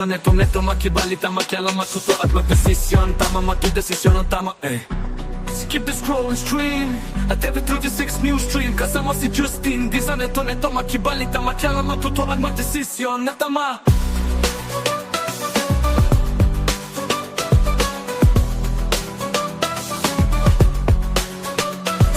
Neto makibalita makialam matuto at magdesisyon. Tama magdesisyon ang tama Skip the scroll and stream at every 36 news stream. Kasama si Justin. Di sa neto makibalita makialam matuto at magdesisyon na tama.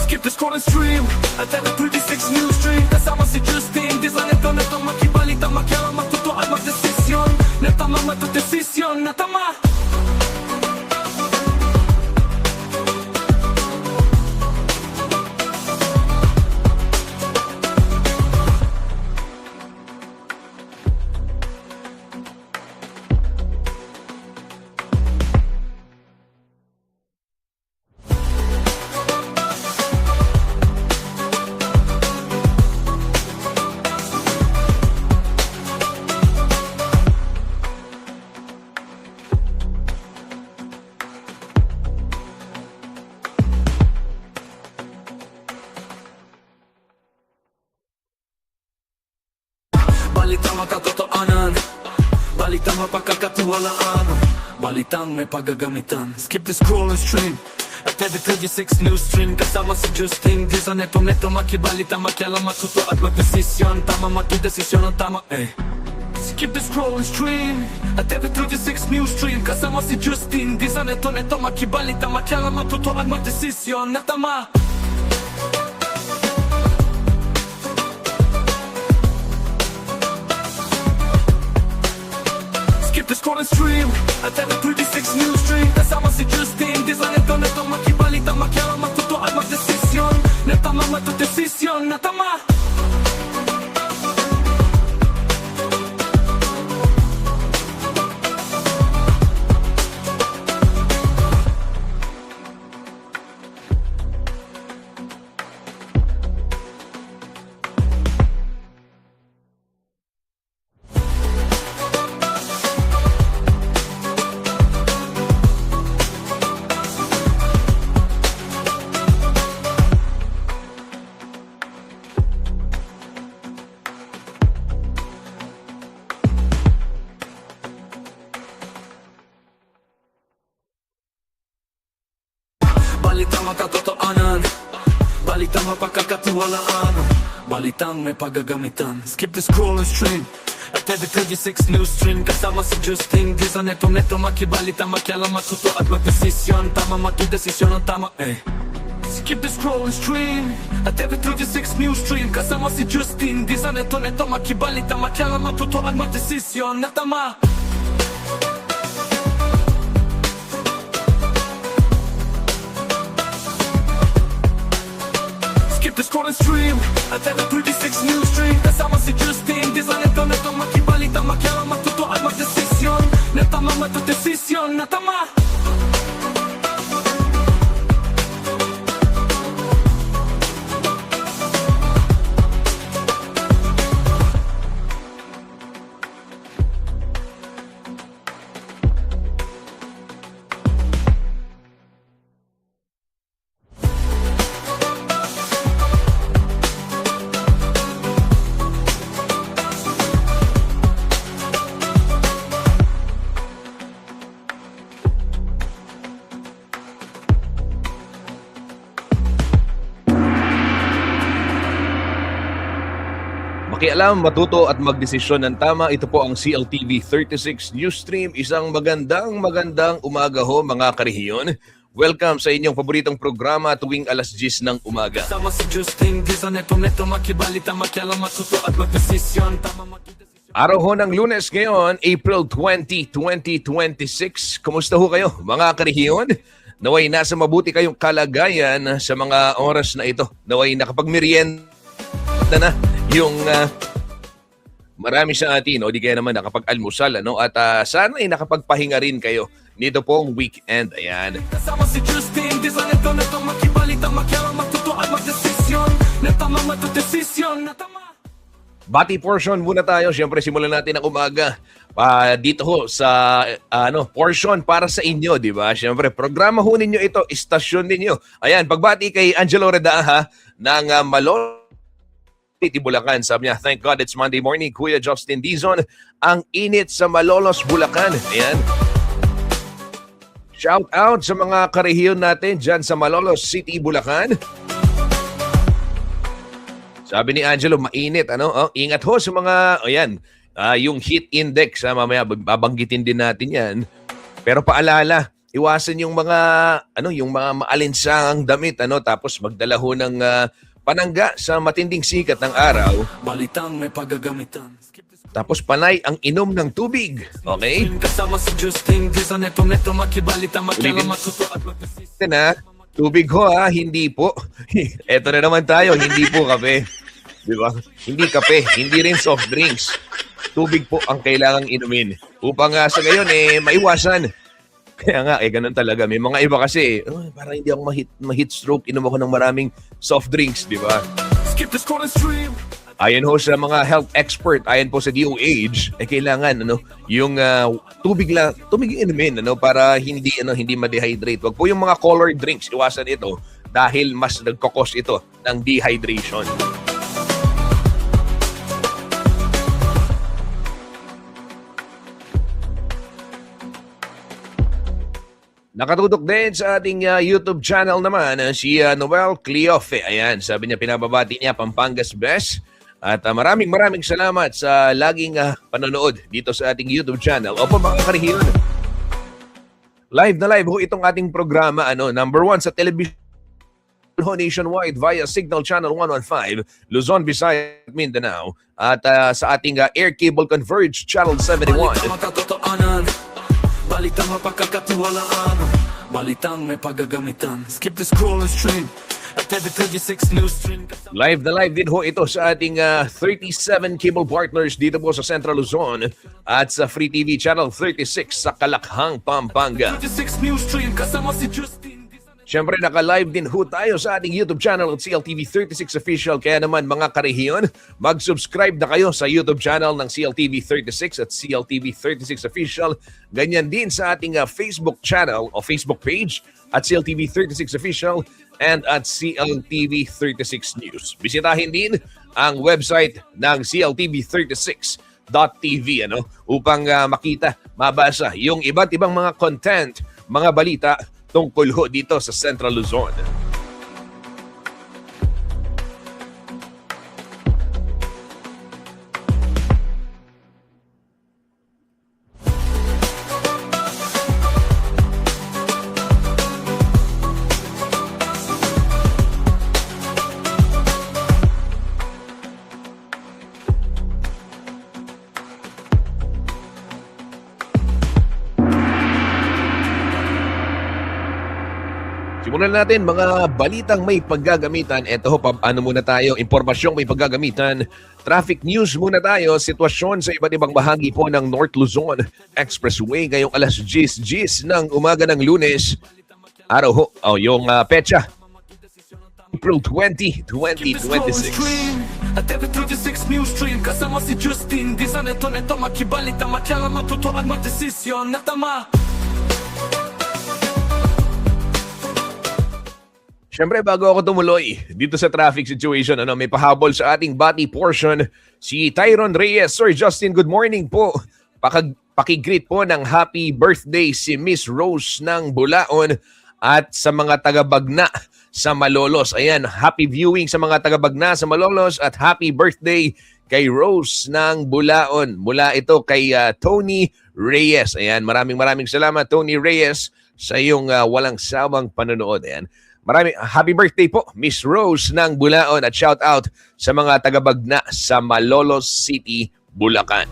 Skip the scroll and stream at every 36 news stream. Kasama si Justin. Di sa neto makibalita makialam matuto at magdesisyon na tama magdesisyon na tama. Balitang makatotoanan, balitang mapagkakatiwalaan, balitang may paggagamitan. Skip the scroll and stream at every 36 news stream. Kasama si Justin. Di sa neto makibalita makialam matuto at magdesisyon. Tama magdesisyon ang tama Skip the scroll and stream at every 36 news stream. Kasama si Justin. Di sa neto makibalita makialam matuto at magdesisyon na tama. Skip the scroll and stream at every 36 news stream. Kasama si Justin. Di sa neto makibalita makialam matuto at magdesisyon na tama magdesisyon na tama. Balitang makatotoanan, balitang mapagkakatiwalaan, balitang may paggagamitan. Skip the scroll and stream at every 36 news stream. Kasama si Justin. Di sa neto makibalita makialam matuto at magdesisyon. Tama magdesisyon ang tama Skip the scroll and stream at every 36 news stream. Kasama si Justin. Di sa neto makibalita makialam matuto at magdesisyon na tama. Skip the scroll and stream at every 36 news stream. Kasama si Justin. Di sa neto makibalita makialam matuto at magdesisyon na tama magdesisyon na tama. Makialam, matuto at magdesisyon ng tama. Ito po ang CLTV 36 News Stream. Isang magandang umaga ho mga karehiyon. Welcome sa inyong paboritong programa tuwing alas 10 ng umaga. Sama si Justin. Di sa neto makibalita makialam matuto at magdesisyon. Tama magdesisyon. Araw ho ng Lunes ngayon, April 20, 2026. Kumusta ho kayo mga karehiyon? Naway nasa mabuti kayong kalagayan sa mga oras na ito. Naway nakapagmerienda na yung marami sa atin, o di kaya naman nakapag-almusal, at sana ay nakapagpahinga rin kayo nito pong weekend. Ayan. Kasama si Justin. Di sa neto makibalita makialam matuto at magdesisyon na tama magdesisyon na tama. Bati portion muna tayo. Siyempre simulan natin ang umaga dito ho sa portion para sa inyo, di ba? Siyempre, programa ho ninyo ito, istasyon ninyo. Ayan, pagbati kay Angelo Redaha ng Malone City, Bulacan. Sabi niya, thank God it's Monday morning, Kuya Justin Dizon. Ang init sa Malolos, Bulacan. Ayan. Shout out sa mga karehiyon natin dyan sa Malolos City, Bulacan. Sabi ni Angelo, mainit. Ingat ho sa mga, yung heat index. Mamaya babanggitin din natin yan. Pero paalala, iwasan yung mga maalinsangang damit, tapos magdala ho ng panangga sa matinding sikat ng araw. Balitang may paggagamitan. Tapos panay ang inom ng tubig. Okay? Kasama si Justin Dizon, neto makibalita, makialam, matuto at Ito na, tubig ho hindi po. Eto na naman tayo, hindi po kape. Di ba? Hindi kape, hindi rin soft drinks. Tubig po ang kailangang inumin. Upang sa gayon, maiwasan. Kaya nga, ganun talaga. May mga iba kasi, parang hindi ako ma-heat stroke, inom ako ng maraming soft drinks, di ba? skip the scroll and stream. Ayon ho sa mga health expert, ayon po sa DOH, kailangan yung tubig inumin para hindi ma-dehydrate. Wag po yung mga colored drinks, iwasan ito dahil mas nagkakos ito ng dehydration. Nakatutok din sa ating YouTube channel naman si Noel Cleofe. Ayan, sabi niya pinababati niya Pampangas Best. At maraming salamat sa laging panonood dito sa ating YouTube channel. Opo mga karehiyon. Live na live ho itong ating programa. Number 1 sa television nationwide via Signal Channel 115, Luzon, Visayas, Mindanao. At sa ating Air Cable Converge Channel 71. Balitang mapagkakatiwalaan, balitang may paggagamitan. Skip the scroll and stream at every 36 news stream. Live na live din ho ito sa ating 37 cable partners dito po sa Central Luzon at sa Free TV Channel 36 sa Kalakhang, Pampanga. 36 news stream kasama si Justin. Siyempre, naka-live din ho tayo sa ating YouTube channel at CLTV 36 Official. Kaya naman mga karehiyon, mag-subscribe na kayo sa YouTube channel ng CLTV 36 at CLTV 36 Official. Ganyan din sa ating Facebook channel o Facebook page at CLTV 36 Official and at CLTV 36 News. Bisitahin din ang website ng CLTV36.tv upang makita, mabasa yung iba't ibang mga content, mga balita tungkol ho dito sa Central Luzon. Simulan natin mga balitang may paggagamitan. Ito ho, muna tayo, impormasyong may paggagamitan. Traffic news muna tayo. Sitwasyon sa iba't ibang bahagi po ng North Luzon Expressway ngayong alas 10 ng umaga ng Lunes. Araw ho, yung petsa. April 20, 2026. At every 36 news stream kasama si Justin Dizon, neto makibalita, makialam, matuto at magdesisyon na tama. Siyempre, bago ako tumuloy dito sa traffic situation, may pahabol sa ating bati portion si Tyron Reyes. Sir Justin, good morning po. Pakigreet po ng happy birthday si Miss Rose ng Bulaon at sa mga taga-Bagna sa Malolos. Ayan, happy viewing sa mga taga-Bagna sa Malolos at happy birthday kay Rose ng Bulaon. Mula ito kay Tony Reyes. Ayan, maraming salamat Tony Reyes sa iyong walang sawang panonood. Ayan. Happy birthday po, Miss Rose ng Bulaon at shout out sa mga taga-Bagna sa Malolos City, Bulacan.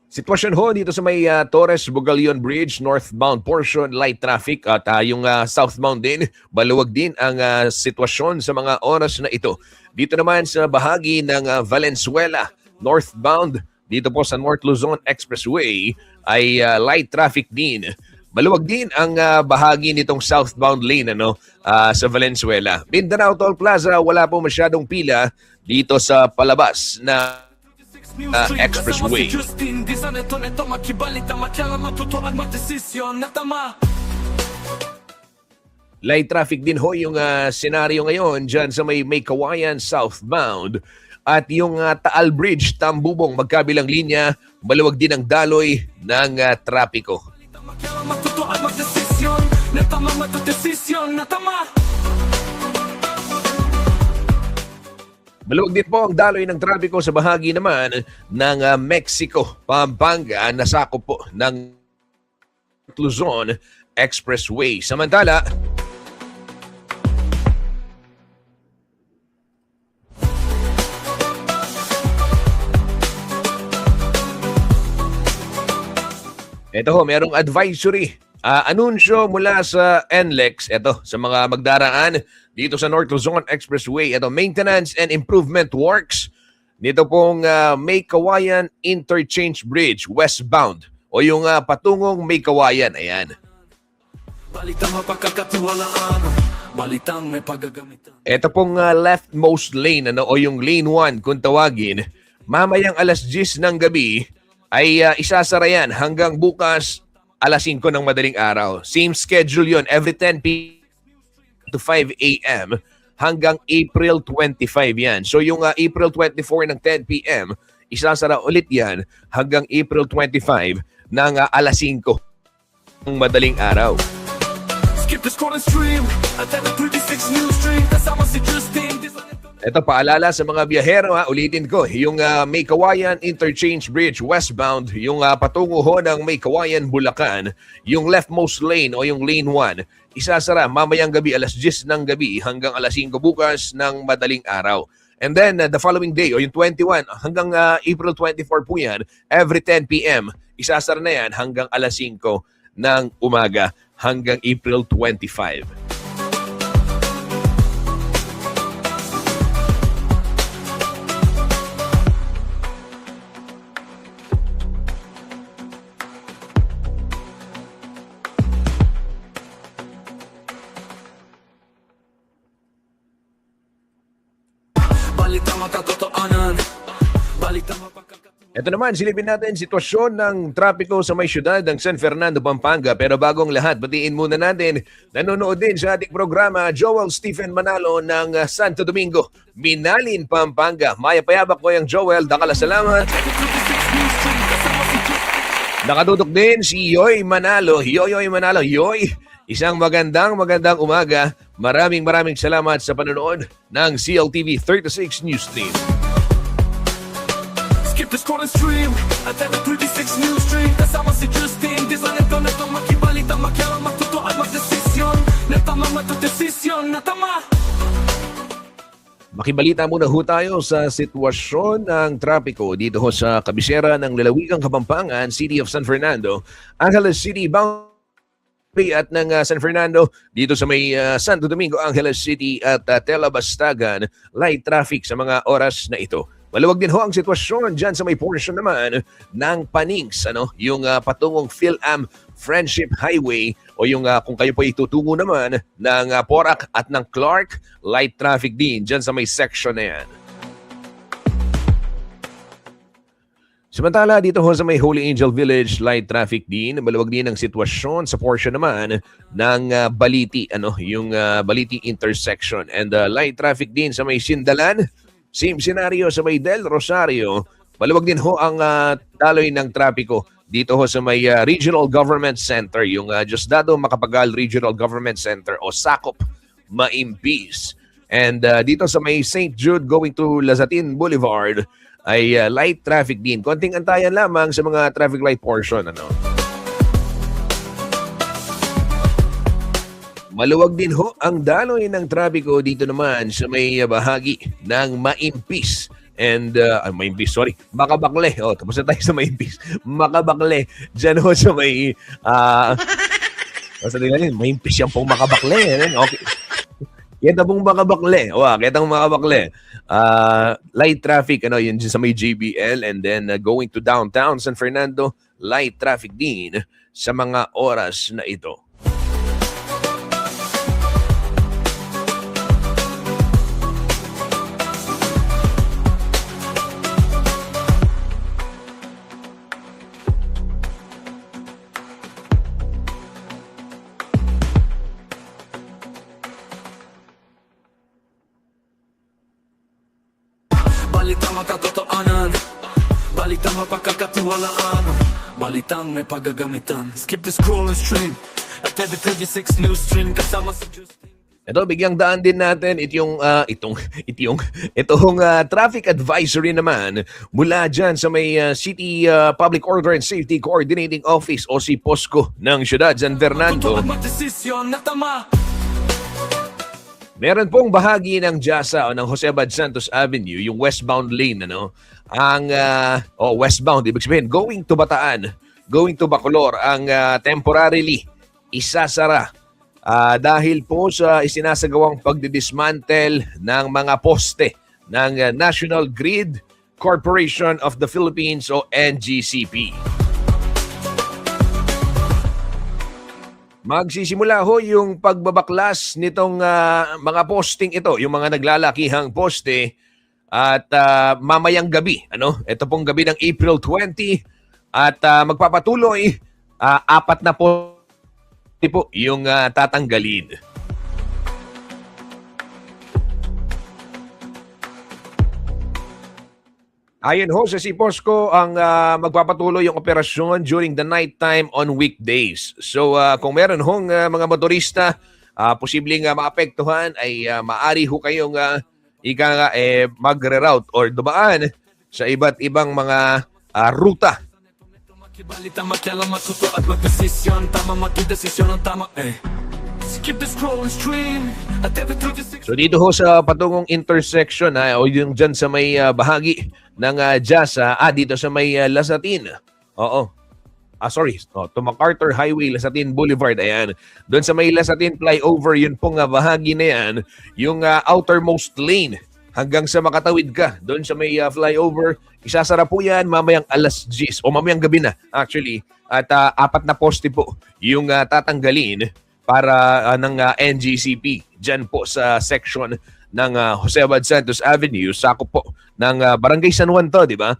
Sitwasyon ho dito sa may Torres Bugalion Bridge, northbound portion, light traffic at yung southbound din, baluwag din ang sitwasyon sa mga oras na ito. Dito naman sa bahagi ng Valenzuela, northbound, dito po sa North Luzon Expressway ay light traffic din. Maluwag din ang bahagi nitong southbound lane sa Valenzuela. Mindanao Toll Plaza, wala po masyadong pila dito sa palabas na expressway. Light traffic din ho yung senaryo ngayon dyan sa may Kawayan southbound. At yung Taal Bridge, Tambubong, magkabilang linya, maluwag din ang daloy ng trapiko. Kailangan matuto at magdesisyon na tama, matudesisyon na tama. Maluwag din po ang daloy ng trapiko sa bahagi naman ng Mexico, Pampanga, nasakop po ng Luzon Expressway. Samantala, ito ho, merong advisory. Anunsyo mula sa NLEX, ito, sa mga magdaraan dito sa North Luzon Expressway. Ito, maintenance and improvement works. Nito pong May Kawayan Interchange Bridge, westbound. O yung patungong May Kawayan. Ayan. Balitang mapagkakatiwalaan, balitang may paggagamitan. Ito pong leftmost lane, o yung lane 1 kung tawagin, mamayang alas 10 ng gabi, ay isasara yan hanggang bukas alas 5 ng madaling araw. Same schedule yon, every 10 p.m. to 5 a.m. hanggang April 25 yan. So yung April 24 ng 10 p.m., isasara ulit yan hanggang April 25 ng alas 5 ng madaling araw. Skip the scroll and stream at the 36 news stream. Kasama si Justin. Ito, paalala sa mga biyahero, ulitin ko, yung May Kawayan Interchange Bridge westbound, yung patungo ho ng May Kawayan, Bulacan, yung leftmost lane o yung lane 1, isasara mamayang gabi alas 10 ng gabi hanggang alas 5 bukas ng madaling araw. And then the following day o yung 21 hanggang April 24 po yan, every 10 p.m. isasara na yan hanggang alas 5 ng umaga hanggang April 25. Balitang makatotoanan, balitang mapagkakatiwalaan. Ito naman, silipin natin sitwasyon ng trapiko sa may syudad ng San Fernando, Pampanga. Pero bagong lahat, batiin muna natin, nanonood din sa ating programa, Joel Stephen Manalo ng Santo Domingo, Minalin, Pampanga. Maya payabak ko yung Joel, dakala salamat. Nakatutok din si Yoy Manalo. Yoy Manalo, Yoy. Isang magandang umaga. Maraming salamat sa panonood ng CLTV 36 News Stream. Skip the scroll and stream at the 36 news stream. Kasama si Justin. Disanito na itong makibalitang kailangan matuto at magdesisyon na tama, matudesisyon na tama. Makibalita muna ho tayo sa sitwasyon ng trapiko dito ho sa kabisera ng lalawigang Kapampangan, City of San Fernando, Angeles City, boundary at ng San Fernando, dito sa may Santo Domingo, Angeles City at Telabastagan, light traffic sa mga oras na ito. Maluwag din ho ang sitwasyon dyan sa may portion naman ng Panings, yung patungong PhilAm Friendship Highway o yung kung kayo po itutungo naman ng Porac at ng Clark, light traffic din dyan sa may section na yan. Samantala, dito ho sa may Holy Angel Village, light traffic din. Maluwag din ang sitwasyon sa portion naman ng Baliti, yung Baliti intersection. And light traffic din sa may Sindalan. Same scenario sa may Del Rosario. Maluwag din ho ang daloy ng trapiko dito ho sa may Regional Government Center, yung Diosdado Macapagal Regional Government Center o SACOP, Maimpis. And dito sa may St. Jude going to Lazatin Boulevard ay light traffic din. Konting antayan lamang sa mga traffic light portion. Maluwag din ho ang daloy ng trapiko dito naman sa may bahagi ng Maimpis. And, Makabakle. Tapos na tayo sa Maimpis. Makabakle. Diyan ho sa may, basta tingnan, Maimpis yan pong Makabakle. Okay. Kita pong Makabakle. Kita pong Makabakle. Light traffic, yun sa may JBL. And then, going to downtown San Fernando, light traffic din sa mga oras na ito. Balitang makatotoanan, balitang mapagkakatiwalaan, balitang may paggagamitan. Skip the scroll and stream at every 36 news stream kasama si Justin. Ito, bigyang daan din natin itong traffic advisory naman mula dyan sa may City Public Order and Safety Coordinating Office o si POSCO ng Ciudad San Fernando. Totoo ang magdesisyon na tama. Meron pong bahagi ng Jasa o ng Jose Abad Santos Avenue, yung westbound lane, ang westbound, ibig sabihin, going to Bataan, going to Bacolor, ang temporarily isasara dahil po sa isinasagawang pagdidismantle ng mga poste ng National Grid Corporation of the Philippines o NGCP. Magsisimula ho yung pagbabaklas nitong mga posting ito, yung mga naglalakihang poste at mamayang gabi. Ito pong gabi ng April 20 at magpapatuloy 4 na po yung tatanggalin. Ayon ho sa si POSCO, ang magpapatuloy yung operasyon during the night time on weekdays. So kung meron hong mga motorista posibleng maapektuhan ay maaari ho kayong magre-route or dumaan sa iba't ibang mga ruta. Makibalita, makialam, matuto at magdesisyon. Tama, magdesisyon ang tama. Skip the scroll and stream at every 36. So dito ho sa patungong intersection o yung dyan sa may bahagi ng Jasa, dito sa may Lasatin. To MacArthur Highway, Lasatin Boulevard, ayan. Doon sa may Lasatin flyover, yun pong bahagi na yan, yung outermost lane hanggang sa makatawid ka. Doon sa may flyover, isasara po yan mamayang alas 10 o mamayang gabi na actually. At 4 na poste po yung tatanggalin para ng NGCP dyan po sa section ng Jose Abad Santos Avenue, sakop po ng Barangay San Juan to, di ba?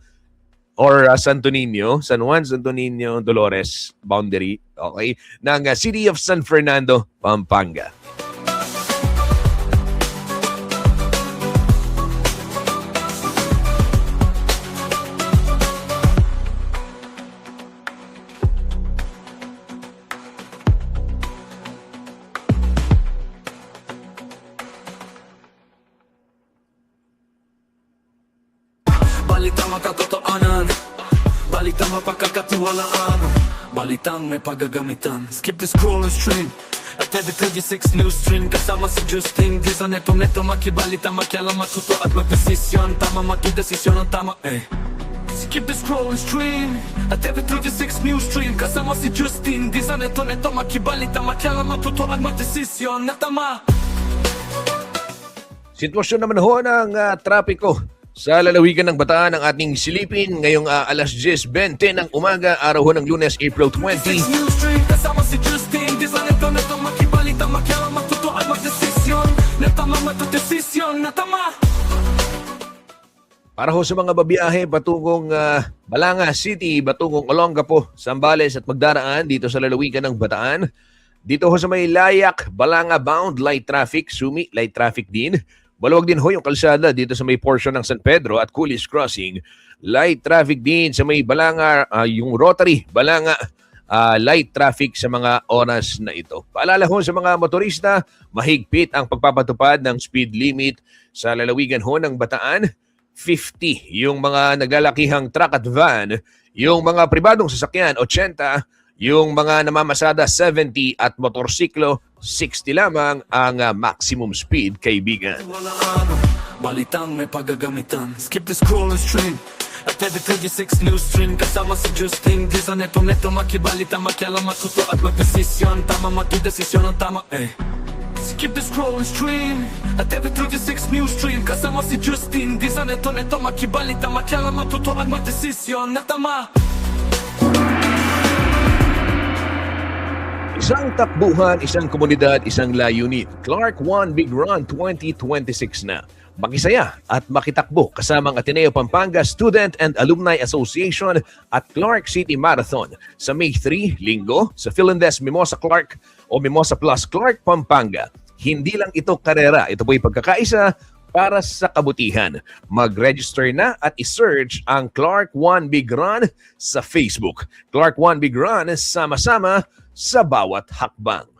Or Santo Niño, San Juan, Santo Niño, Dolores, boundary, okay, ng City of San Fernando, Pampanga. Balitang makatotoanan, balitang mapagkakatiwalaan, balitang may paggagamitan. Skip the scroll and stream at every 36 news stream kasama si Justin. Di sa neto makibalita, makialam, matuto at magdesisyon. Tama, magdesisyon ang tama. Skip the scroll and stream at every 36 news stream kasama si Justin. Di sa neto makibalita, makialam, matuto at magdesisyon na tama. Sitwasyon naman ho ng trapiko sa lalawigan ng Bataan ang ating silipin ngayong alas 10:20 ng umaga, araw ho ng Lunes, April 20. News stream kasama si Justin. Di sa neto makibalita, makialam, matuto at magdesisyon na tama, magdesisyon na tama. Para ho sa mga babiyahe patungong Balanga City, patungong Olongapo, Zambales at magdaraan dito sa lalawigan ng Bataan. Dito ho sa may Layak, Balanga bound, light traffic, Sumi, light traffic din. Maluwag din ho yung kalsada dito sa may portion ng San Pedro at Coolies Crossing. Light traffic din sa may Balanga, yung Rotary, Balanga, light traffic sa mga oras na ito. Paalala ho sa mga motorista, mahigpit ang pagpapatupad ng speed limit sa lalawigan ho ng Bataan. 50 yung mga naglalakihang truck at van, yung mga pribadong sasakyan 80, yung mga namamasada 70 at motorsiklo 60 lamang ang maximum speed, kaibigan. Balitang may paggagamitan. Skip the scroll and stream at every 36 news stream kasama si Justin. Di sa neto makibalita, makialam, matuto at magdesisyon. Tama, magdesisyon ang tama. Skip the scroll and stream at every 36 news stream kasama si Justin. Di sa neto makibalita, makialam, matuto at magdesisyon na tama. Isang takbuhan, isang komunidad, isang layunin. Clark One Big Run 2026 na. Makisaya at makitakbo kasama ang Ateneo Pampanga Student and Alumni Association at Clark City Marathon sa May 3, Linggo, sa Philindes Mimosa Clark o Mimosa Plus Clark, Pampanga. Hindi lang ito karera, ito po'y pagkakaisa, para sa kabutihan. Mag-register na at i-search ang Clark One Big Run sa Facebook. Clark One Big Run, sama-sama sa bawat hakbang.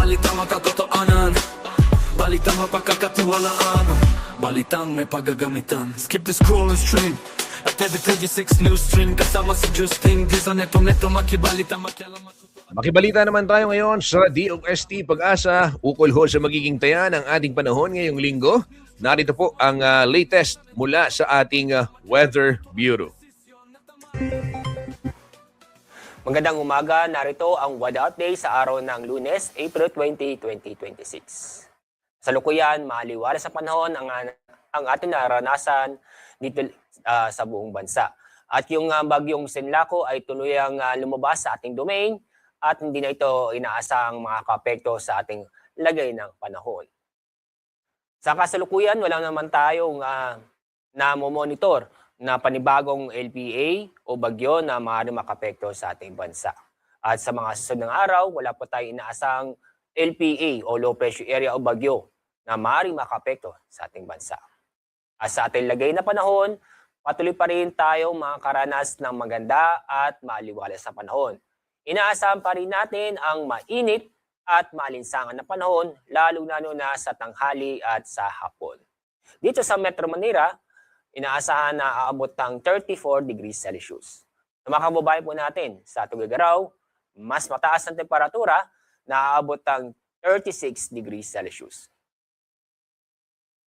Balitang makatotoanan, balitang mapagkakatiwalaan, balitang may paggagamitan. Skip the scroll and stream at every 36 news stream. Kasama si Justin Giza, neto makibalita, makialaman. Makibalita naman tayo ngayon sa DOST Pag-asa, ukol ho sa magiging taya ng ating panahon ngayong linggo. Narito po ang latest mula sa ating Weather Bureau. Magandang umaga, narito ang weather update sa araw ng Lunes, April 20, 2026. Sa lukuyan, maliwalas sa panahon ang ating naranasan dito sa buong bansa. At yung bagyong Sinlaco ay tuluyang lumabas sa ating domain at hindi na ito inaasang makakapekto sa ating lagay ng panahon. Sa kasalukuyan, wala naman tayong namomonitor na panibagong LPA o bagyo na maaaring makapekto sa ating bansa. At sa mga susunod ng araw, wala pa tayong inaasang LPA o low pressure area o bagyo na maaaring makapekto sa ating bansa. At sa ating lagay na panahon, patuloy pa rin tayong makakaranas ng maganda at maliwalas na panahon. Inaasahan pa rin natin ang mainit at malinsangan na panahon, lalo na sa tanghali at sa hapon. Dito sa Metro Manila, inaasahan na aabot ng 34 degrees Celsius. Sa mga kababayan po natin sa Tuguegarao, mas mataas ang temperatura na aabot ng 36 degrees Celsius.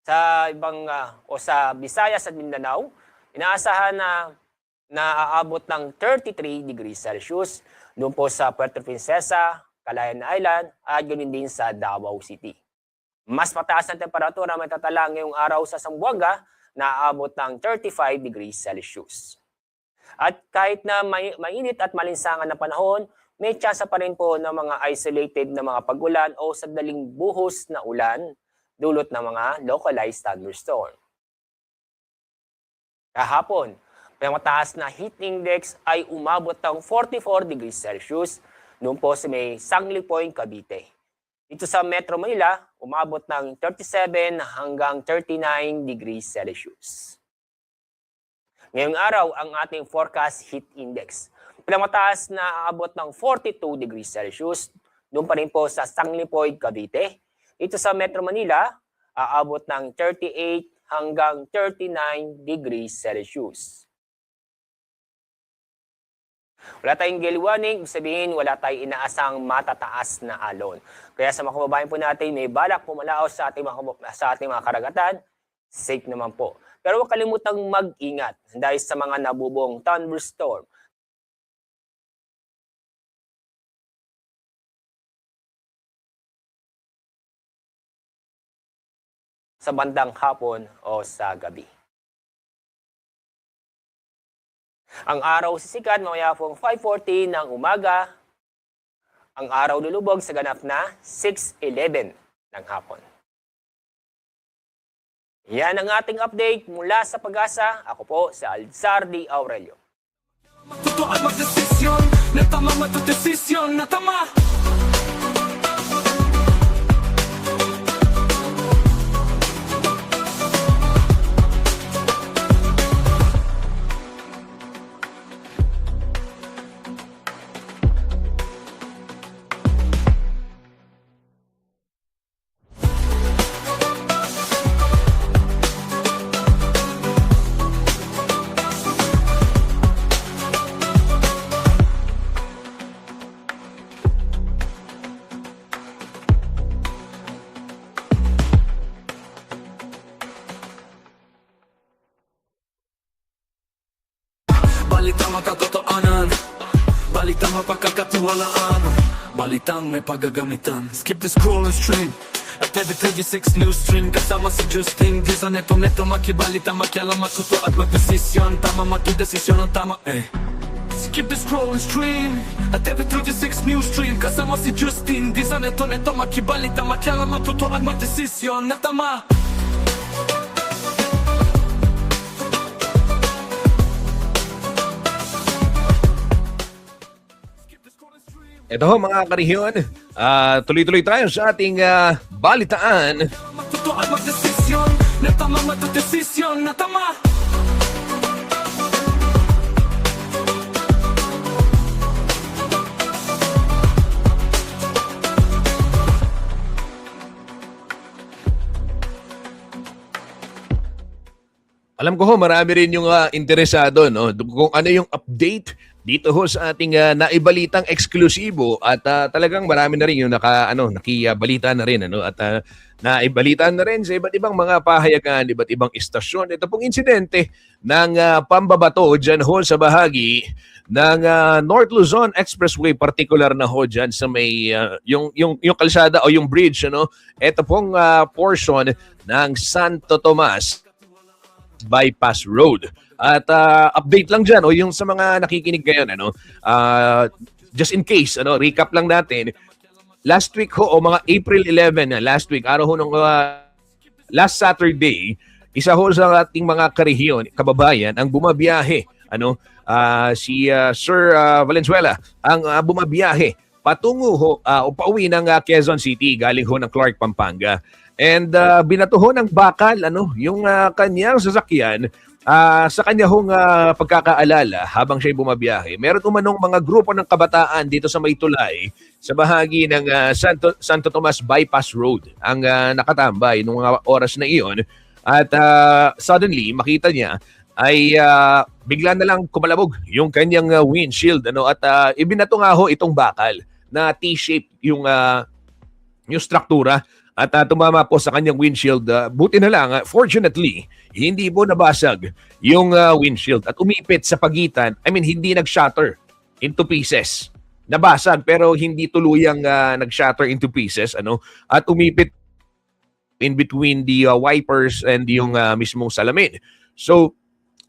Sa sa Visayas at Mindanao, inaasahan na aabot ng 33 degrees Celsius doon po sa Puerto Princesa, Calayan Island at ganoon din sa Davao City. Mas mataas ang temperatura may tatala ngayong araw sa Zamboanga na aabot ng 35 degrees Celsius. At kahit na mainit at malinsangan na panahon, may tsansa pa rin po ng mga isolated na mga pag-ulan o sadaling buhos na ulan dulot ng mga localized thunderstorm. Kahapon, may mataas na heat index ay umabot ng 44 degrees Celsius noon po sa may Sangley Point, Cavite. Dito sa Metro Manila, umabot ng 37 hanggang 39 degrees Celsius. Ngayong araw, ang ating forecast heat index. Pinamataas na aabot ng 42 degrees Celsius, doon pa rin po sa Sangley Point, Cavite. Dito sa Metro Manila, aabot ng 38 hanggang 39 degrees Celsius. Wala tayong gale warning, sabihin wala tayong inaasang matataas na alon. Kaya sa mga kababayan po natin, may balak pumalaos sa ating mga karagatan, safe naman po. Pero huwag kalimutang mag-ingat dahil sa mga nabubong thunderstorm. Sa bandang hapon o sa gabi. Ang araw sisikat mamaya pong 5:40 ng umaga. Ang araw lulubog sa ganap na 6:11 ng hapon. Yan ang ating update mula sa Pag-asa. Ako po si Alzardi Aurelio. Matuto at magdesisyon, na tama matudesisyon, na tama. Balitang makatotoanan, balitang mapagkakatiwalaan, balitang may paggagamitan. Skip the scroll and stream at every 36 news stream. Kasama si Justin Giza, neto makibalita, makialam, matuto at magdesisyon. Tama, magdesisyon ang tama, Skip the scrolling stream at TV36 News Stream. Kasama si Justin, di sa neto makibalita, matyala matuto at magdesisyon na tama. Ito ho mga karihiyon, tuloy-tuloy tayo sa ating balitaan. Matuto at magdesisyon na tama, matudesisyon na tama. Alam ko ho, marami rin yung interesado no, kung ano yung update dito ho sa ating naibalitang eksklusibo at talagang marami na rin yung nakibalita na rin ano at naibalita na rin sa iba't ibang mga pahayagan, iba't ibang istasyon. Ito pong insidente ng pambabato dyan ho sa bahagi ng North Luzon Expressway, particular na ho dyan sa may yung kalsada o yung bridge ano. Ito pong portion ng Santo Tomas Bypass Road. At update lang dyan o yung sa mga nakikinig ngayon ano, just in case ano, recap lang natin. Last week ho o mga April 11 last week, araw ho nung last Saturday, isa ho sa ating mga karehiyon, kababayan ang bumabiyahe ano, si Sir Valenzuela ang bumabiyahe patungo ho o pauwi ng Quezon City galing ho ng Clark, Pampanga. And binato ho ng bakal ano, yung kanyang sasakyan sa kanya hong pagkakaalala habang siya'y bumabiyahe. Meron umanong mga grupo ng kabataan dito sa Maytulay sa bahagi ng Santo Tomas Bypass Road ang nakatambay nung mga oras na iyon. At suddenly, makita niya ay bigla na lang kumalabog yung kanyang windshield ano, at ibinato nga ho itong bakal na T-shape yung struktura. At tumama po sa kanyang windshield. Buti na lang, fortunately, hindi po nabasag yung windshield at umipit sa pagitan. I mean, hindi nag-shatter into pieces. Nabasag pero hindi tuluyang nag-shatter into pieces. Ano? At umipit in between the wipers and yung mismong salamin. So,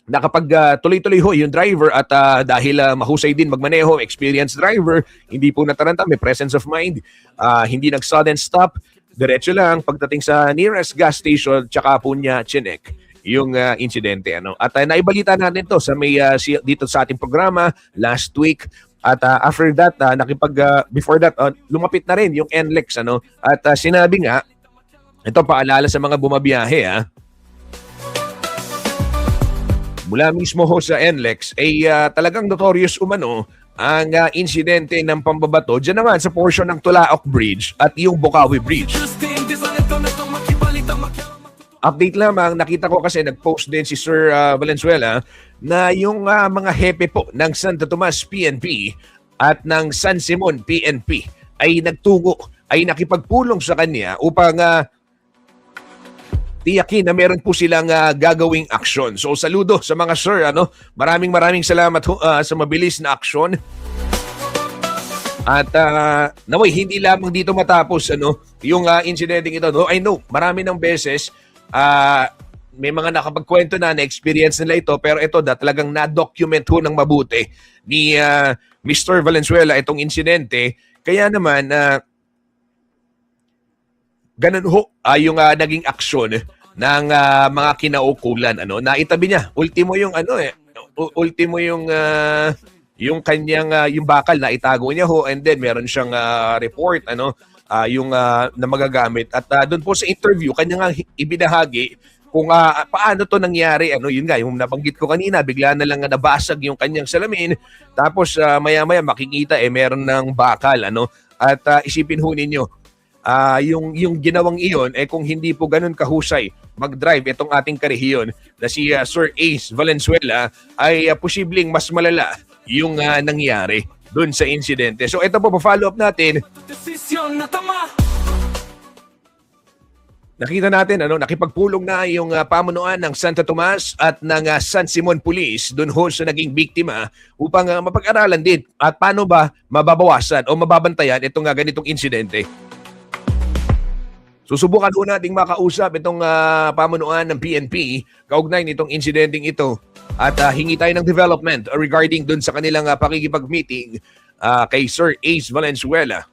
nakapag tuloy-tuloy ho yung driver at dahil mahusay din magmaneho, experienced driver, hindi po nataranta, may presence of mind, hindi nag-sudden stop, diretso lang pagdating sa nearest gas station, tsaka po niya chinek yung insidente. Ano? At naibalita natin to sa may dito sa ating programa last week. At after that, before that, lumapit na rin yung NLEX. Ano? At sinabi nga, ito paalala sa mga bumabiyahe, mula mismo ho sa NLEX, ay talagang notorious umano ang insidente ng pambabato dyan naman sa portion ng Tulaok Bridge at yung Bukawi Bridge. Update lamang, nakita ko kasi nag-post din si Sir Valenzuela na yung mga hepe po ng Santo Tomas PNP at ng San Simon PNP ay nagtungo, ay nakipagpulong sa kanya upang tiyakin na meron po silang gagawing aksyon. So saludo sa mga sir, ano? Maraming salamat sa mabilis na aksyon. At naway hindi lamang dito matapos ano, yung incident ito. No? I know, marami ng beses may mga nakapagkwento na experience nila ito, pero ito talagang na-document ho ng mabuti ni Mr. Valenzuela itong insidente. Kaya naman ganun ho yung naging aksyon ng mga kinaukulan. Ano, naitabi niya. Ultimo yung yung kanyang yung bakal na itago niya ho, and then meron siyang report yung na magagamit. At doon po sa interview kanya nga ibinahagi kung paano to nangyari. Ano, yun nga yung nabanggit ko kanina, bigla na lang nabasag yung kanyang salamin. Tapos maya-maya makikita meron ng bakal ano. At isipin ho ninyo, yung ginawang iyon kung hindi po ganun kahusay mag-drive itong ating karehiyon na si Sir Ace Valenzuela, ay posibleng mas malala yung nangyari dun sa insidente. So ito po, pa-follow up natin. Nakita natin, nakipagpulong na yung pamunuan ng Santo Tomas at ng San Simon Police dun ho sa naging biktima upang mapag-aralan din at paano ba mababawasan o mababantayan itong ganitong insidente. Susubukan ho nating makausap itong pamunuan ng PNP kaugnay nitong insidenteng ito. At hingi tayo ng development regarding dun sa kanilang pakikipag-meeting kay Sir Ace Valenzuela.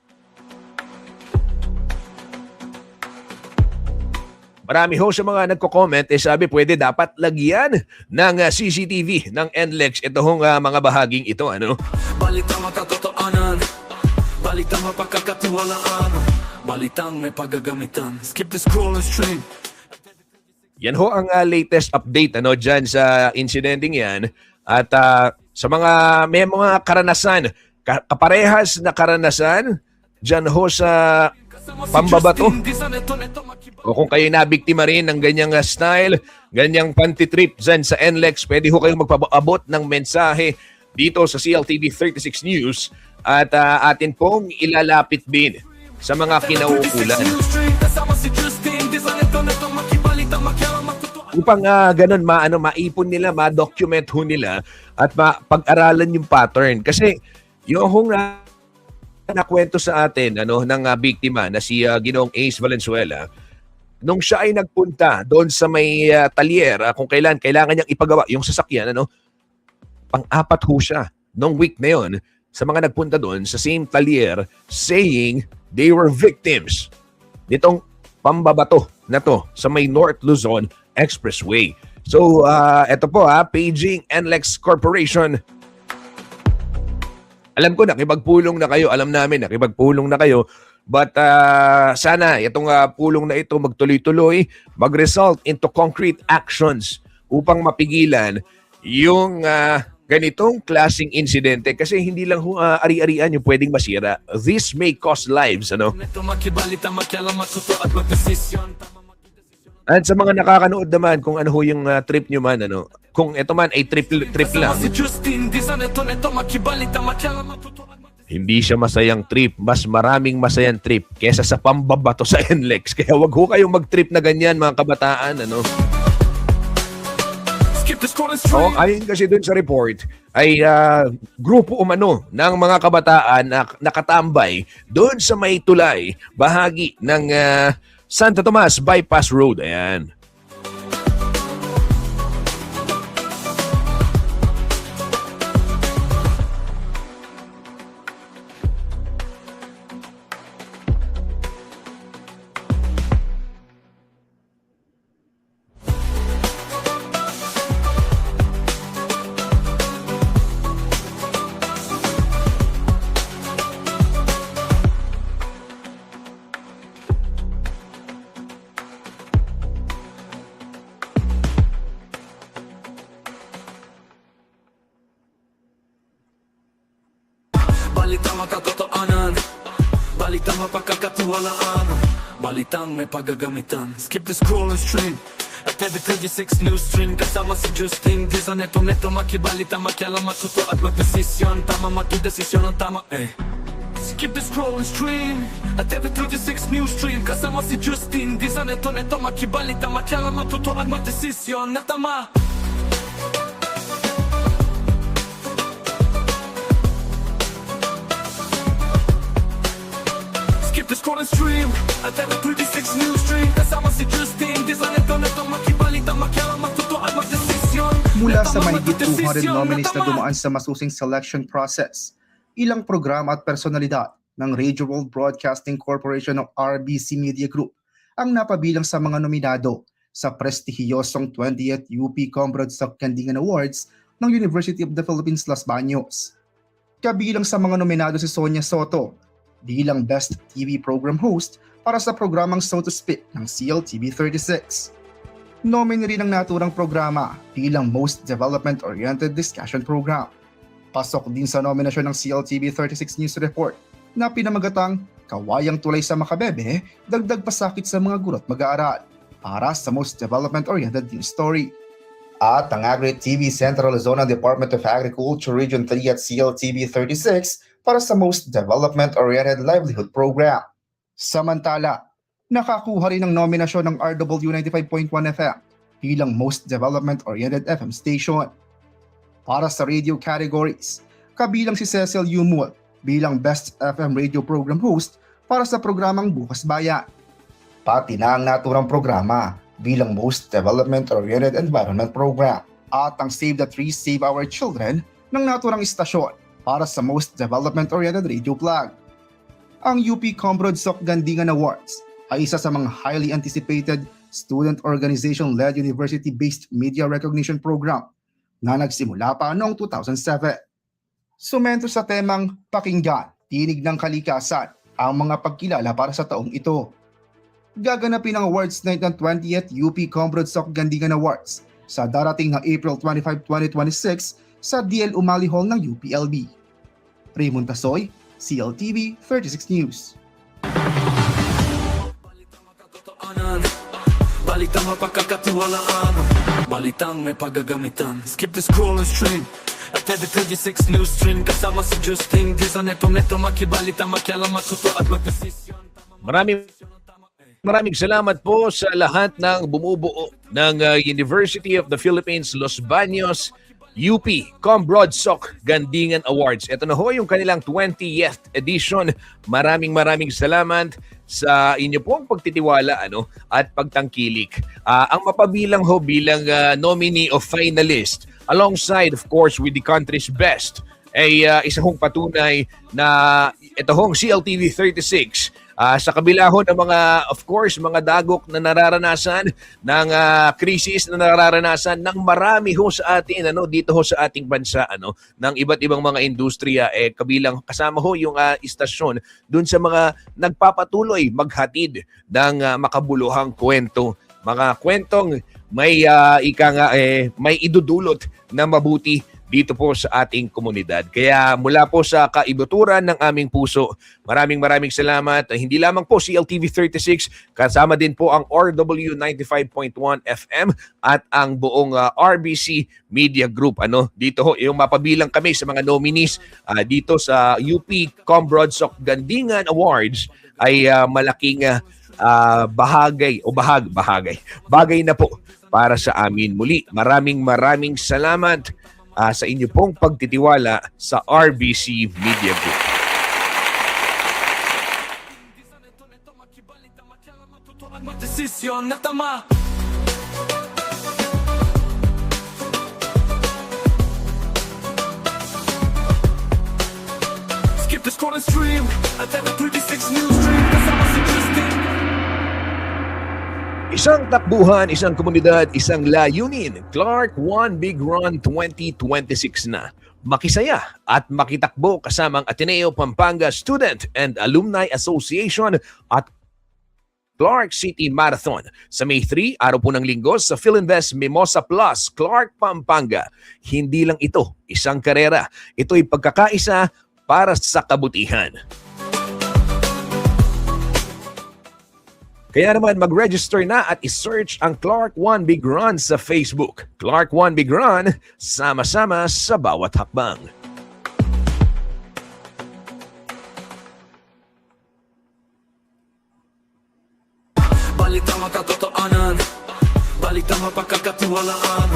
Marami ho sa mga nagko-comment, sabi pwede dapat lagyan ng CCTV ng NLEX itong mga bahaging ito. Ano? Balitang makatotoanan, balitang mapagkakatiwalaan, balitang may pagagamitan. Skip the scroll and stream. Yan ho ang latest update dyan sa incidenteng yan. At sa may mga karanasan, kaparehas na karanasan dyan ho sa pambabato. O kung kayo nabiktima rin ng ganyang style, ganyang pantitrip dyan sa NLEX, pwede ho kayong magpaabot ng mensahe dito sa CLTV 36 News at atin pong ilalapit din sa mga kinauukulan. Upang ganun maipon nila, ma-document ho nila at pag-aralan yung pattern. Kasi yung nakwento sa atin ng biktima na si Ginoong Ace Valenzuela, nung siya ay nagpunta doon sa may talyer, kung kailangan niyang ipagawa yung sasakyan, pang-apat ho siya nung week na yon sa mga nagpunta doon sa same talyer saying they were victims nitong pambabato na to sa may North Luzon Expressway. So, eto po paging NLEX Corporation. Alam ko nakipagpulong na kayo, alam namin nakipagpulong na kayo, but sana itong pulong na ito magtuloy-tuloy, mag-result into concrete actions upang mapigilan yung ganitong klaseng insidente kasi hindi lang ari-arian yung pwedeng masira. This may cost lives, At sa mga nakakanood naman kung ano yung trip nyo man, kung ito man ay trip lang, hindi siya masayang trip. Mas maraming masayang trip kesa sa pambabato sa NLEX. Kaya wag ho kayong mag-trip na ganyan mga kabataan. Ayon kasi dun sa report ay grupo umano ng mga kabataan na nakatambay doon sa may tulay bahagi ng Santa Tomas Bypass Road. Ayan. Balitang makatotoanan, balitang mapagkakatiwalaan, balitang may pagagamitan. Skip the scroll and stream at every 36 news stream. Kasama si Justin Di sa neto makibalita, makialam, matuto at magdesisyon. Tama magdesisyon ang tama Skip the scroll and stream at every 36 news stream. Kasama si Justin Di sa neto makibalita, makialam, matuto at magdesisyon na tama. Skip the scroll and stream at every 36 news stream. Kasama si Justin Di sa neto makibalita, makialam, matuto at magdesisyon. Mula sa mahigit 200 nominees na dumaan sa masusing selection process, ilang programa at personalidad ng Radio World Broadcasting Corporation o RBC Media Group ang napabilang sa mga nominado sa prestihiyosong 20th UP Comrade sa Candingan Awards ng University of the Philippines, Los Baños. Kabilang sa mga nominado si Sonia Soto bilang Best TV Program Host para sa programang So to Speak ng CLTV 36. Nominee rin ang naturang programa bilang Most Development-Oriented Discussion Program. Pasok din sa nominasyon ng CLTV 36 News Report na pinamagatang Kawayang Tulay sa Makabebe, Dagdag Pasakit sa Mga Guro't Mag-aaral para sa Most Development-Oriented News Story. At ang Agri-TV Central Luzon Department of Agriculture Region 3 at CLTV 36 para sa Most Development-Oriented Livelihood Program. Samantala, nakakuha rin ng nominasyon ng RW 95.1 FM bilang Most Development-Oriented FM Station. Para sa radio categories, kabilang si Cecil Yumul bilang Best FM Radio Program Host para sa programang Bukas Bayan. Pati na ang naturang programa bilang Most Development-Oriented Environment Program at ang Save the Trees, Save Our Children ng naturang istasyon para sa Most Development-Oriented Radio Plug. Ang UP Combrodsok Gandingan Awards ay isa sa mga highly anticipated student organization-led university-based media recognition program na nagsimula pa noong 2007. Sumento sa temang pakinggan, tinig ng kalikasan ang mga pagkilala para sa taong ito. Gaganapin ang awards night ng 20th UP Combrodsok Gandingan Awards sa darating na April 25, 2026 sa DL Umali Hall ng UPLB. Raymond Tasoy, CLTV 36 News. Balitang mapagkakatiwalaan, balitang may paggagamitan. Skip the scroll and stream at every 36 news stream. Kasama si Justin Dizon, neto makibalita, makialam, matuto at magdesisyon. Maraming salamat po sa lahat ng bumubuo ng University of the Philippines Los Baños UP Combrodsok Gandingan Awards. Ito na ho yung kanilang 20th edition. Maraming salamat sa inyo pong pagtitiwala at pagtangkilik. Ang mapabilang ho bilang nominee of finalist alongside of course with the country's best ay isa hong patunay na ito hong CLTV 36 sa kabila ho ng mga, of course, mga dagok na nararanasan ng krisis na nararanasan ng marami ho sa atin dito ho sa ating bansa ng iba't ibang mga industriya kabilang kasama ho yung istasyon dun sa mga nagpapatuloy maghatid ng makabuluhang kwento, mga kwentong may may idudulot na mabuti dito po sa ating komunidad. Kaya mula po sa kaibuturan ng aming puso, maraming salamat. Hindi lamang po CLTV 36, kasama din po ang RW 95.1 FM at ang buong RBC Media Group. Dito ho, yung mapabilang kami sa mga nominees dito sa UP Combrodsok Gandingan Awards ay malaking bagay na po para sa amin. Muli, maraming salamat sa inyo pong pagtitiwala sa RBC Media Group. Desisyon na tama. Skip the scroll and stream at every 36 news stream. Kasama si Justin. Isang takbuhan, isang komunidad, isang layunin. Clark One Big Run 2026 na. Makisaya at makitakbo kasamang Ateneo Pampanga Student and Alumni Association at Clark City Marathon sa May 3, araw po ng Linggo sa Philinvest Mimosa Plus, Clark, Pampanga. Hindi lang ito isang karera. Ito'y pagkakaisa para sa kabutihan. Kaya naman mag-register na at i-search ang Clark One Big Run sa Facebook. Clark One Big Run, sama-sama sa bawat hakbang. Balitang makatotoanan, balitang mapagkakatiwalaan,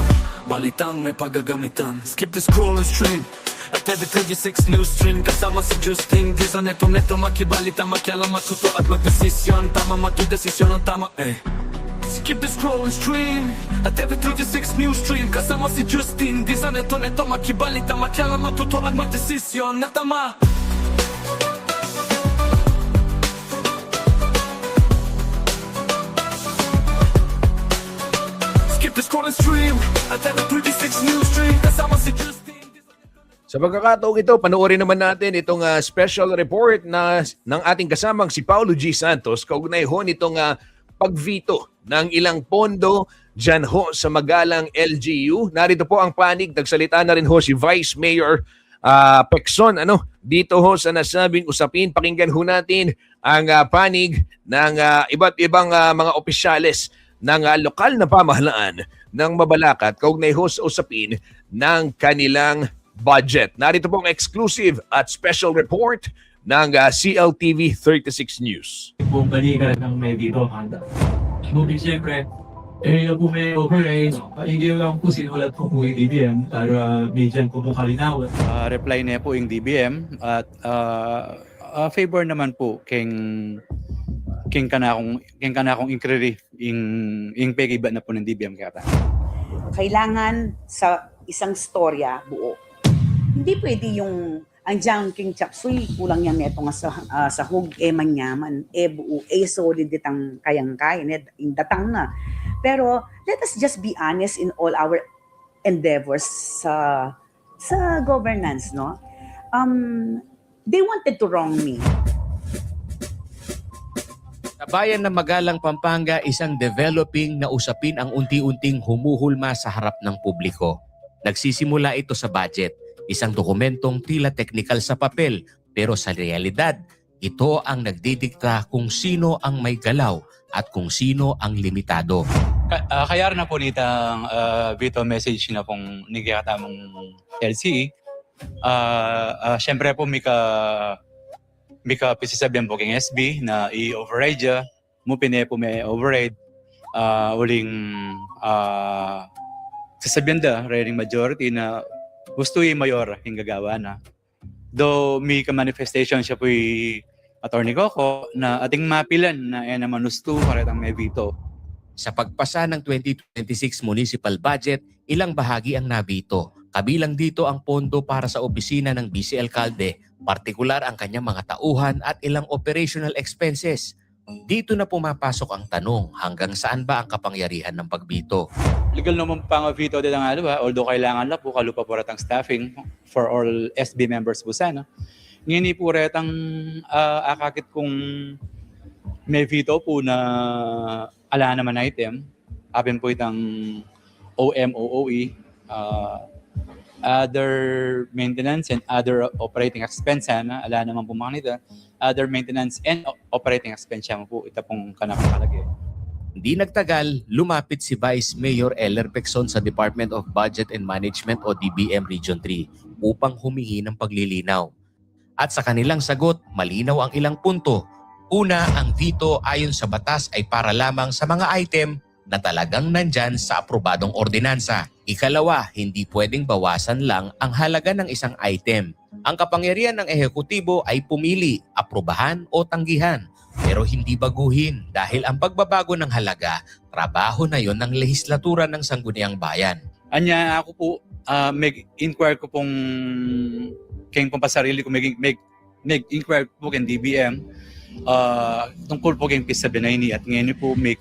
balitang may paggagamitan. Skip the scroll and stream at every 36 news stream. Kasama si Justin Dizon, neto makibalita, makialam, matuto at magdesisyon. Tama, magdesisyon ang tama Skip the scroll and stream at every 36 news stream. Kasama si Justin Dizon, neto makibalita, makialam, matuto at magdesisyon na tama. Skip the scroll and stream at every 36 news stream. Kasama si Justin. Sa pagkakataong ito, panoorin naman natin itong special report ng ating kasamang si Paulo G. Santos kaugnay ho nitong pagvito ng ilang pondo dyan ho sa magalang LGU. Narito po ang panig. Nagsalita na rin ho si Vice Mayor Pecson dito ho sa nasabing usapin. Pakinggan ho natin ang panig ng iba't ibang mga opisyales ng lokal na pamahalaan ng Mabalacat kaugnay ho sa usapin ng kanilang budget. Narito pong exclusive at special report ng CLTV 36 News. Buong balikan ng may dito handa. Ngunit siyempre, kung may override, hindi lang po sinulat po yung DBM para medyan po kalinawan. Reply niya po yung DBM at favor naman po king kanakong increase yung pagiba na po ng DBM kaya. Kailangan sa isang storya buo. Hindi pwede yung andiyan king chapsuy, kulang yan neto nga sa hug, manyaman, buo, solid ditang kayang-kaya, in datang na. Pero let us just be honest in all our endeavors sa governance, no? They wanted to wrong me. Sa bayan ng Magalang, Pampanga, isang developing na usapin ang unti-unting humuhulma sa harap ng publiko. Nagsisimula ito sa budget, isang dokumentong tila technical sa papel, pero sa realidad, ito ang nagdidikta kung sino ang may galaw at kung sino ang limitado. Kaya na po nitang veto message na pong nagkakatamang LCE. Siyempre po may pisisabihan po keng SB na i-override dya. Mupine po may override. Uling sasabihan da, raring majority na gusto yung mayor yung gagawa na. Though may ka-manifestation siya po yung Attorney Coco na ating mapilan na naman gusto karetang may veto. Sa pagpasa ng 2026 municipal budget, ilang bahagi ang nabito. Kabilang dito ang pondo para sa opisina ng Vice Alcalde, partikular ang kanyang mga tauhan at ilang operational expenses. Dito na pumapasok ang tanong, hanggang saan ba ang kapangyarihan ng pagbito? Legal naman pang veto din ang although kailangan lang po kalupa po retang staffing for all SB members po sana. Ngini po retang akakit kung may veto po na ala naman item, apin po itang OMOOE, other maintenance and other operating expense na ala naman po mga nito, other maintenance and operating expense mo po ito pong kanakalagay. Hindi nagtagal, lumapit si Vice Mayor Eller Pecson sa Department of Budget and Management o DBM Region 3 upang humingi ng paglilinaw. At sa kanilang sagot, malinaw ang ilang punto. Una, ang veto ayon sa batas ay para lamang sa mga item na talagang nandyan sa aprobadong ordinansa. Ikalawa, hindi pwedeng bawasan lang ang halaga ng isang item. Ang kapangyarihan ng ehekutibo ay pumili, aprobahan o tanggihan, pero hindi baguhin dahil ang pagbabago ng halaga, trabaho na yon ng lehislatura ng Sangguniang Bayan. Anya ako po, mag-inquire ko pong kayong pampasarili ko, mag-inquire po kayong DBM tungkol po kayong PIS 79 at ngayon po may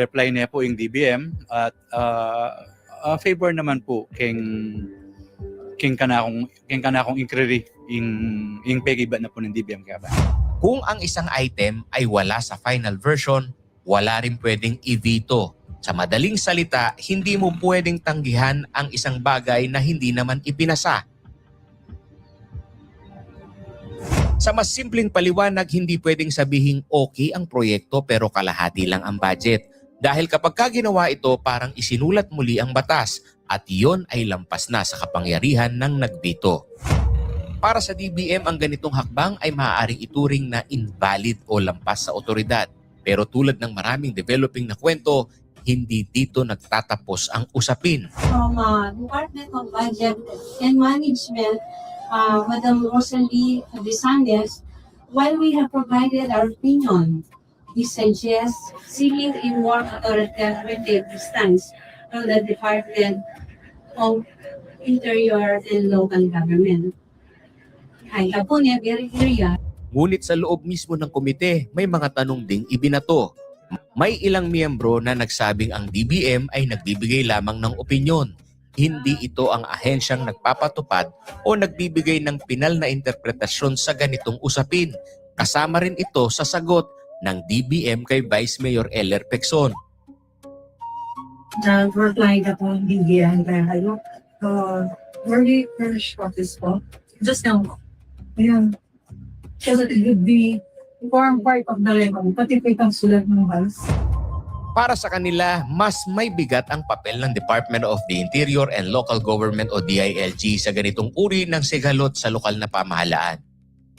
reply niya po yung DBM at favor naman po kayong kanakong inquiry yung pag-iba na po ng DBM kaya ba? Kung ang isang item ay wala sa final version, wala rin pwedeng i-veto. Sa madaling salita, hindi mo pwedeng tanggihan ang isang bagay na hindi naman ipinasa. Sa mas simpleng paliwanag, hindi pwedeng sabihing okay ang proyekto pero kalahati lang ang budget. Dahil kapag ginawa ito, parang isinulat muli ang batas at iyon ay lampas na sa kapangyarihan ng nagbito. Para sa DBM, ang ganitong hakbang ay maaaring ituring na invalid o lampas sa otoridad. Pero tulad ng maraming developing na kwento, hindi dito nagtatapos ang usapin. From Department of Budget and Management, Madam Rosalie Visandes, while we have provided our opinion, we suggest seeking a more authoritative stance from the Department of Interior and Local Government. Ay, po niya, very clear. Ngunit sa loob mismo ng komite, may mga tanong ding ibinato. May ilang miyembro na nagsabing ang DBM ay nagbibigay lamang ng opinyon. Hindi ito ang ahensyang nagpapatupad o nagbibigay ng pinal na interpretasyon sa ganitong usapin. Kasama rin ito sa sagot ng DBM kay Vice Mayor Eller Pecson. Reply na po ang DBM dahil very short is po. Just now. Ayan. Kasi it would be form part of the record, pati po itang sulat ng Vice. Para sa kanila, mas may bigat ang papel ng Department of the Interior and Local Government o DILG sa ganitong uri ng sigalot sa lokal na pamahalaan.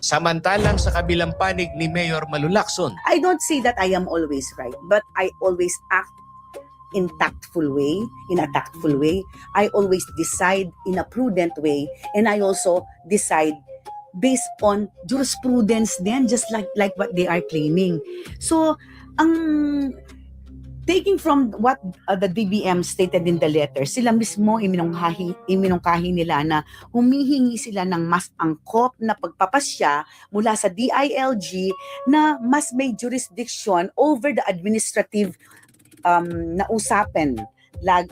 Samantalang sa kabilang panig ni Mayor Malu Lacson, I don't say that I am always right, but I always act in a tactful way. I always decide in a prudent way, and I also decide based on jurisprudence then, just like what they are claiming. So, ang taking from what the DBM stated in the letter, sila mismo iminungkahi nila na humihingi sila ng mas angkop na pagpapasya mula sa DILG na mas may jurisdiction over the administrative na usapan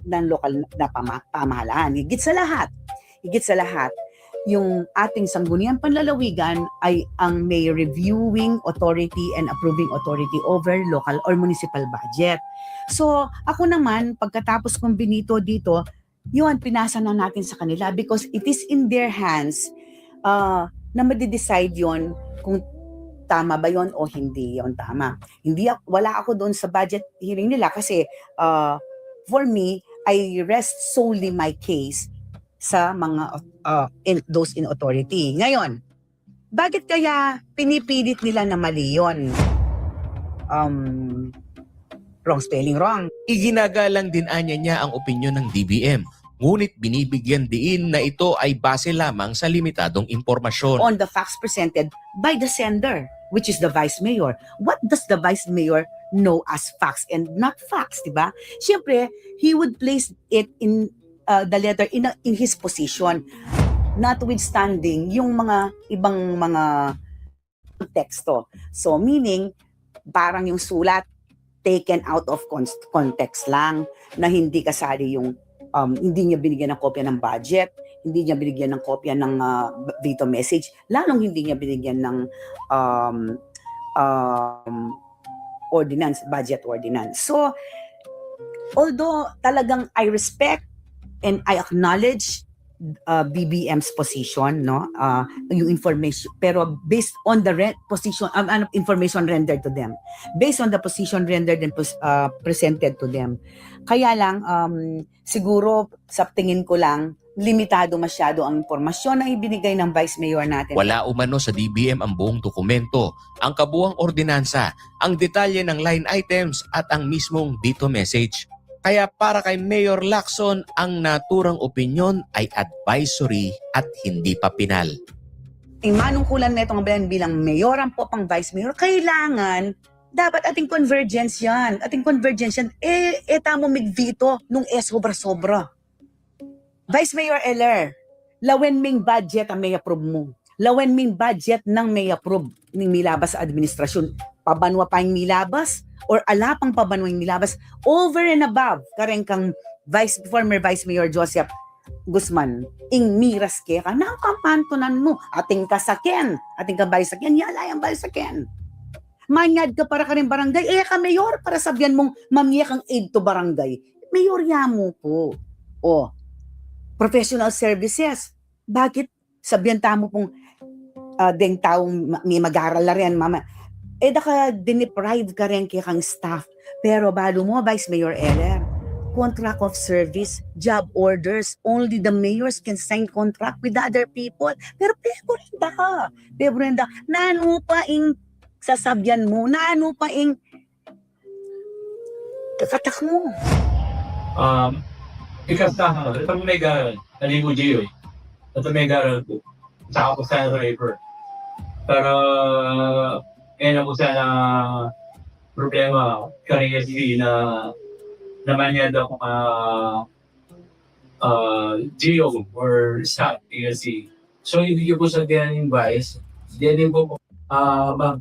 ng lokal na pamahalaan. Higit sa lahat, yung ating sangguniang panlalawigan ay ang may reviewing authority and approving authority over local or municipal budget. So, ako naman, pagkatapos kong binito dito, yun, pinasa na natin sa kanila because it is in their hands na madi-decide yon kung tama ba yon o hindi yon tama. Wala ako doon sa budget hearing nila kasi for me, I rest solely my case sa mga those in authority. Ngayon, bakit kaya pinipilit nila na mali yun? Wrong spelling, wrong. Iginagalang din anya niya ang opinyon ng DBM, ngunit binibigyan diin na ito ay base lamang sa limitadong impormasyon. On the facts presented by the sender, which is the Vice Mayor. What does the Vice Mayor know as facts and not facts, diba? Siyempre, he would place it in the letter in his position, notwithstanding yung mga ibang mga teksto. So, meaning, parang yung sulat, taken out of context lang, na hindi kasali yung, hindi niya binigyan ng kopya ng budget, hindi niya binigyan ng kopya ng veto message, lalong hindi niya binigyan ng ordinance, budget ordinance. So, although talagang I respect and I acknowledge BBM's position, no, yung information, pero based on the position, information rendered to them, based on the position rendered and presented to them. Kaya lang, siguro sa tingin ko lang, limitado masyado ang impormasyon na ibinigay ng Vice Mayor natin. Wala umano sa DBM ang buong dokumento, ang kabuang ordinansa, ang detalye ng line items at ang mismong veto message. Kaya para kay Mayor Lacson, ang naturang opinyon ay advisory at hindi pa pinal. Ang manungkulan na itong bayan bilang mayor ang po pang Vice Mayor, kailangan dapat ating convergence yan. Tamo mig-veto nung sobra-sobra. Vice Mayor Eller, lawen ming budget ang may approve mo. Lawen ming budget ng may approve ng milabas sa administrasyon. Pabanwa pa yung milabas or alapang pabanwa yung milabas over and above kareng kang former Vice Mayor Joseph Guzman. Ing miras ke ka, nakapantunan mo. Ating kasakyan, ating kabay sakyan, yalay ang bay sakyan. Manyad ka para ka rin barangay, ka mayor para sabihan mong mamiyak ang aid to barangay. Mayor mo po. Professional services. Bakit sabihan tamo pong deng taong may mag-aral na rin, mama? Daka diniprive ka rin kaya kang staff. Pero balo mo, Vice Mayor Eller, contract of service, job orders, only the mayors can sign contract with other people. Pero peborenda. Naano pa ing sasabyan mo? Naano pa ing kakatak mo? Ikastahan, ito may garal. Naligo Gio eh. Ito may garal po. Saka po sa River. Pero, ngayon po sana problema kasi na naman daw kung Gio or SAT kasi. So, hindi ko po sabihan yung bias. Hindi po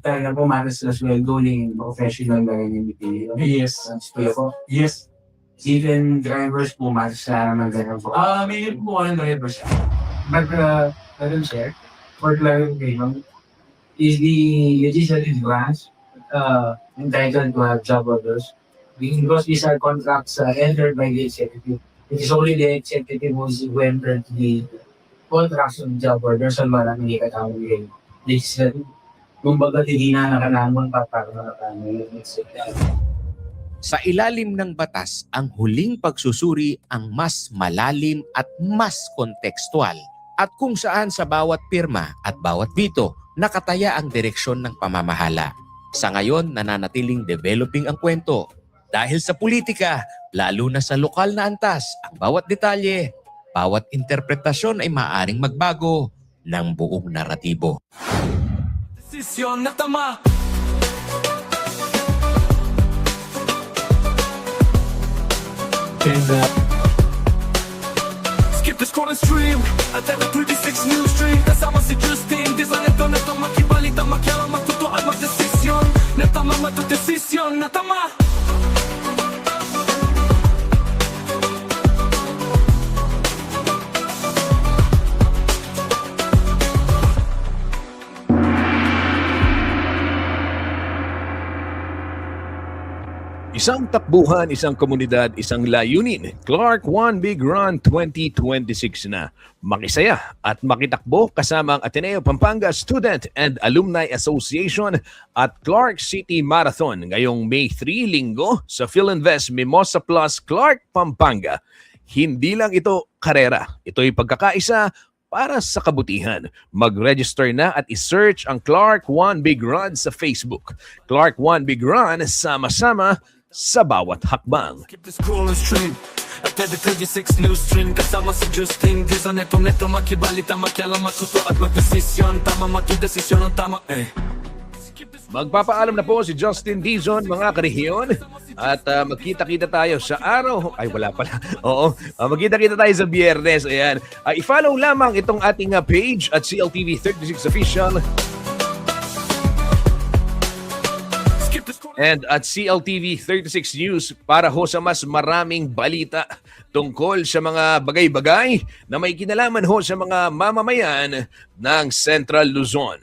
talaga pumanas na sweldo ng professional na rin yung Yes. Yes. Even drivers po sa mga po. May po ang drivers. Madam Chair, for clarification, is the legislative branch entitled to have job orders because these are contracts entered by the executive. It is only the executive who entered the contracts of job orders at malang hindi katawag yung legislative. Kumbaga, hindi na nakalamon pa para nakalaman yung executive. Sa ilalim ng batas, ang huling pagsusuri ang mas malalim at mas kontekstual at kung saan sa bawat pirma at bawat veto nakataya ang direksyon ng pamamahala. Sa ngayon, nananatiling developing ang kwento. Dahil sa politika, lalo na sa lokal na antas, ang bawat detalye, bawat interpretasyon ay maaaring magbago ng buong naratibo. Desisyon na tama. And Skip the scroll and stream at every 36 news stream. Kasama si Justin, di sa neto makibalita, makialam, magtuto at magdesisyon. Natama matudesisyon, natama. Isang takbuhan, isang komunidad, isang layunin. Clark One Big Run 2026 na. Makisaya at makitakbo kasama ang Ateneo Pampanga Student and Alumni Association at Clark City Marathon ngayong May 3 linggo sa PhilInvest Mimosa Plus Clark, Pampanga. Hindi lang ito karera. Ito'y pagkakaisa para sa kabutihan. Mag-register na at i-search ang Clark One Big Run sa Facebook. Clark One Big Run, sama-sama sa bawat hakbang. Skip the scroll and stream at every 36 news stream. Kasama si Justin, di sa neto makibalita, makialam, magtuto at magdesisyon. Tama matudesisyon, ang tama Magpapaalam na po si Justin Dizon, mga karehiyon. At magkita-kita tayo sa araw. Ay, wala pala. Oo, magkita-kita tayo sa Biyernes. Ayan. I-follow lamang itong ating page at CLTV 36 Official. And at CLTV 36 News para ho sa mas maraming balita tungkol sa mga bagay-bagay na may kinalaman ho sa mga mamamayan ng Central Luzon.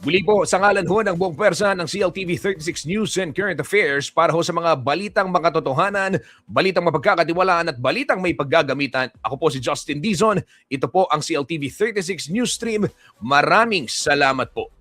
Muli po, sa ngalan ho ng buong pwersa ng CLTV 36 News and Current Affairs para ho sa mga balitang makatotohanan, balitang mapagkakatiwalaan at balitang may paggagamitan. Ako po si Justin Dizon. Ito po ang CLTV 36 News Stream. Maraming salamat po.